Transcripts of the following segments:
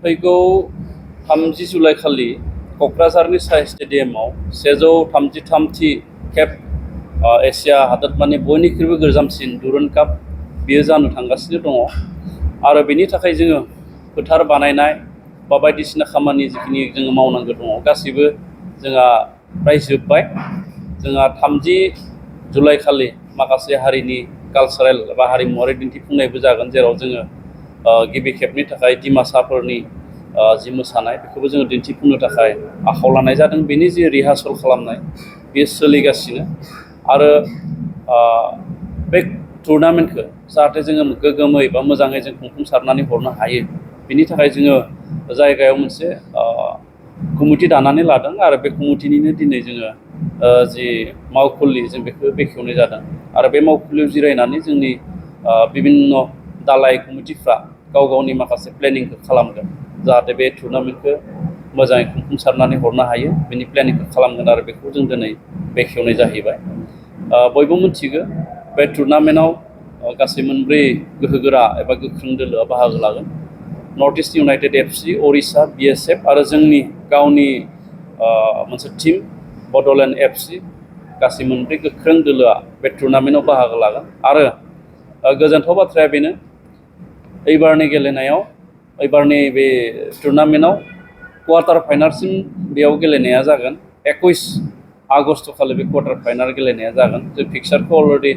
फैगौ 30 जुलाइ खालि क'क्राझारनि साइ स्टेडियामाव 133थि खेब एसिया हादोरमानि बयनिख्रुइबो गोजामसिन दुरान्ड काप बियो जानो थांगासिनो दङ आरो बेनि थाखाय जोङो फोथार बानायनाय बा बायदिसिना खामानि जिखिनि जोङो मावनांगौ दङ गासैबो जोंहा प्राय जोब्बाय। जोंहा 30 जुलाइ खालि माखासे हारिनि कालचारेल बा हारिमुवारि दिन्थिफुंनायबो जागोन, जेराव जोङो गिबि खेबनि थाखाय डिमासाफोरनि जि मोसानाय बेखौबो जोङो दिन्थिफुंनो थाखाय आखायाव लानाय जादों। बेनि जि रिहार्सेल खालामनाय बेयो सोलिगासिनो आरो बे टुर्नामेन्टखौ जाहाथे जोङो गोग्गोमै बा मोजाङै जों खुंफुंसारनानै हरनो हायो, बिनि थाखाय जोङो जायगायाव मोनसे कमिटि दानानै लादों आरो बे कमिटिनिनो दिनै जोङो जि मावखुलि जों बेखौ बेखेवनाय जादों आरो बे मावखुलियाव जिरायनानै जोंनि बिभिन्न दालाइ कमिटिफ्रा गाव गावनि माखासे प्लेनिंखौ खालामगोन, जाहाथे बे टुर्नामेन्टखौ मोजाङै खुंफुंसारनानै हरनो हायो बेनि प्लेनिंखौ खालामगोन आरो बेखौ जों दिनै बेखेवनाय जाहैबाय। बयबो मिथिगौ बे टुर्नामेन्टआव गासै 4 गोहोगोरा एबा गोख्रों दोलोआ बाहागो लागोन। North east United FC, Odisha, BSF आरो जोंनि गावनि मोनसे टीम बड'लेण्ड एफसि, गासै 4 गोख्रों दोलोआ बे टुर्नामेन्टआव बाहागो लागोन आरो गोजोनथाव बाथ्राया बेनो एबारनि बे टुर्नामेन्टआव क्वार्टार फाइनालसिम बेयाव गेलेनाया जागोन। 21 आगस्ट खालि बे क्वार्टार फाइनाल गेलेनाया जागोन। जों फिक्सारखौ अलरेडि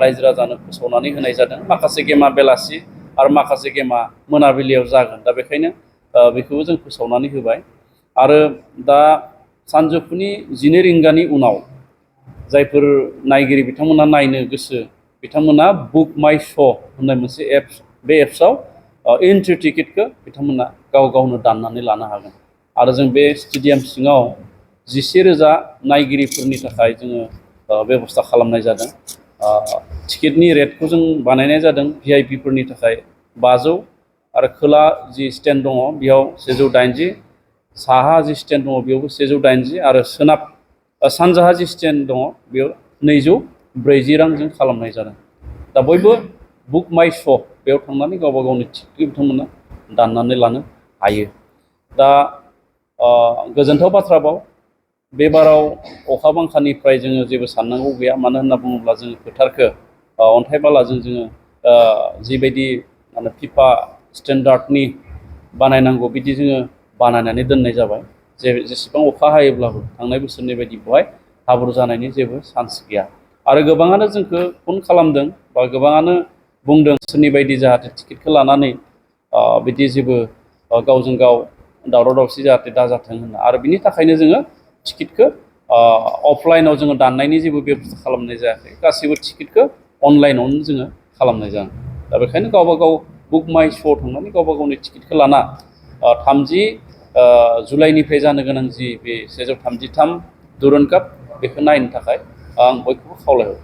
रायजो राजानो फोसावनानै होनाय जादों। माखासे गेमा बेलासि आरो माखासे गेमा मोनाबिलियाव जागोन, दा बेखायनो बेखौबो जों फोसावनानै होबाय आरो दा सानजौफुनि 12 रिंगानि उनाव जायफोर नायगिरि बिथांमोना नायनो गोसो बिथांमोना बुक माइ श' होननाय मोनसे एप्स, बे एप्सआव एन्ट्रि टिकेटखौ बिथांमोना गाव गावनो दाननानै लानो हागोन आरो जों बे स्टेडियाम सिङाव 11,000 नायगिरिफोरनि थाखाय जोङो बेबस्था खालामनाय जादों। टिकेटनि रेटखौ जों बानायनाय जादों VIPफोरनि थाखाय 500 आरो खोला जि स्टेन्ड दङ बेयाव 180, साहा जि स्टेन्ड दङ बेयावबो 180 आरो सानजाहा जि स्टेन्ड दङ बेयाव 240 रांजों खालामनाय जादों। दा बयबो बुक माइ श' बेयाव थांनानै गावबा गावनि टिकेटखौ बिथांमोना दाननानै लानो हायो। दा गोजोनथाव बाथ्राबाव बे बाराव अखा बांखानिफ्राय जोङो जेबो साननांगौ गैया, मानो होनना बुङोब्ला जोङो फोथारखौ अन्थाइ बालाजों जोङो जिबायदि फिफा स्टेन्डार्डनि बानायनांगौ बिदि जोङो बानायनानै दोननाय जाबाय। जेसेबां अखा हायोब्लाबो थांनाय बोसोरनि बायदि बेवहाय हाब्रु जानायनि जेबो चान्स गैया आरो गोबाङानो जोंखौ फन खालामदों बा गोबाङानो बुंदों सोरनि बायदि जाहाथे टिकेटखौ लानानै बिदि जेबो गावजों गाव दावराव दावसि जाहाथे दाजाथों होनना, आरो बिनि थाखायनो जोङो टिकेटखौ अफलाइनाव जोङो दाननायनि जेबो बेबस्था खालामनाय जायाखै, गासैबो टिकेटखौ अनलाइनावनो जोङो खालामनाय जागोन। दा बेखायनो गावबा गाव बुक माइ श'आव थांनानै गावबा गावनि टिकेटखौ लाना 30 जुलाइनिफ्राय जानो गोनां जि बे 133 दुरान्ड काप बेखौ नायनो थाखाय आं बयखौबो खावलायहरो।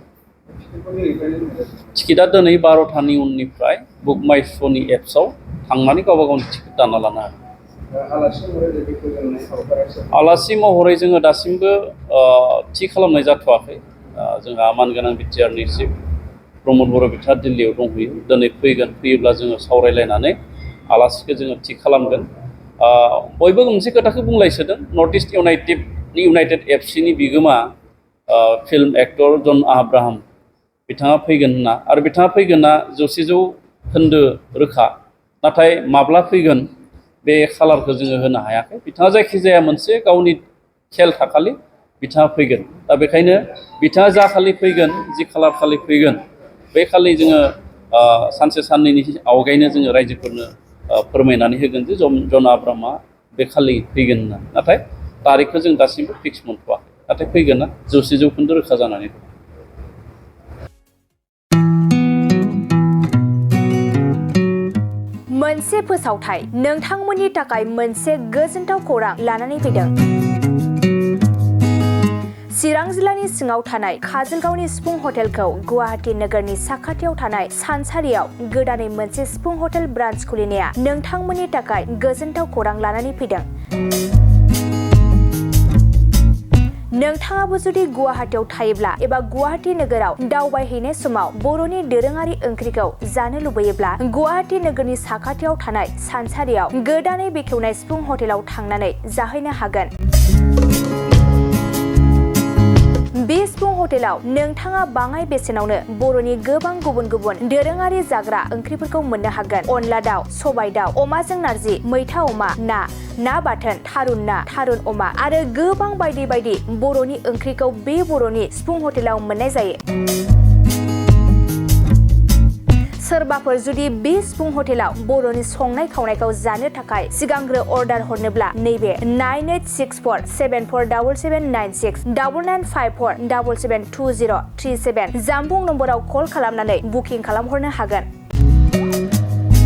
टिकेटआ दिनै 12थानि उननिफ्राय बुक माइ श'नि एप्सआव थांनानै गावबा गावनि टिकेट दानना लानो हागोन। आलासि महरै जोङो दासिमबो थि खालामनाय जाथ'वाखै। जोंहा मानगोनां बिटिआरनि चिफ प्रमद बर' बिथाङा दिल्लीयाव दंहैयो, दिनै फैयोब्ला जोङो सावरायलायनानै आलासिखौ जोङो थि खालामगोन। बयबो मोनसे खोथाखौ बुंलायसोदों, नर्थ इस्ट इउनाइटेड एफसिनि बिगोमा फिल्म एक्टर जन आब्राहाम बिथाङा फैगोन होनना, आरो बिथाङा फैगोनना 100% रोखा, नाथाय माब्ला फैगोन बे खालारखौ जोङो होनो हायाखै। बिथाङा जायखिजाया मोनसे गावनि खेल थाखालि बिथाङा फैगोन। दा बेखायनो बिथाङा जा खालि फैगोन, जि खालार खालि फैगोन, बे खालि जोङो सानसे साननैनि आवगायनो जोङो रायजोफोरनो फोरमायनानै होगोन जे जन आब्राहामा बे खालि फैगोन होनना, नाथाय तारिखखौ जों दासिमबो फिक्स मोनथ'वाखै, नाथाय फैगोनना 100% रोखा जानानै दं। मोनसे फोसावथाय नोंथांमोननि थाखाय मोनसे गोजोनथाव खौरां लानानै फैदों। चिरां जिल्लानि सिङाव थानाय काजलगावनि सिफुं हटेलखौ गुवाहाटी नोगोरनि साखाथियाव थानाय सानसारियाव गोदानै मोनसे सिफुं हटेल ब्रान्च खुलिनाया नोंथांमोननि थाखाय गोजोनथाव खौरां लानानै फैदों। नोंथाङाबो जुदि गुवाहाटीयाव थायोब्ला एबा गुवाहाटी नोगोराव दावबायहैनाय समाव बर'नि दोरोङारि ओंख्रिखौ जानो लुबैयोब्ला गुवाहाटी नोगोरनि साखाथियाव थानाय सानसारियाव गोदानै बेखेवनाय सिफुं हटेलाव थांनानै जाहैनो हागोन। बे सिफुं हटेलाव नोंथाङा बाङाय बेसेनावनो बर'नि गोबां गुबुन गुबुन दोरोङारि जाग्रा ओंख्रिफोरखौ मोननो हागोन। अनला दाउ, सबाय दाउ, अमाजों नारजि, मैथा अमा, ना बाथोन, थारुन ना, थारुन अमा आरो गोबां बायदि बायदि बर'नि ओंख्रिखौ बे बर'नि सिफुं हटेलाव मोननाय जायो। सोरबाफोर जुदि बे सिफुं हटेलाव बर'नि संनाय खावनायखौ जानो थाखाय सिगांग्रो अर्डार हरनोब्ला नैबे 9864747796 9954772037 जानबुं नम्बराव कल खालामनानै बुकिं खालामहरनो हागोन।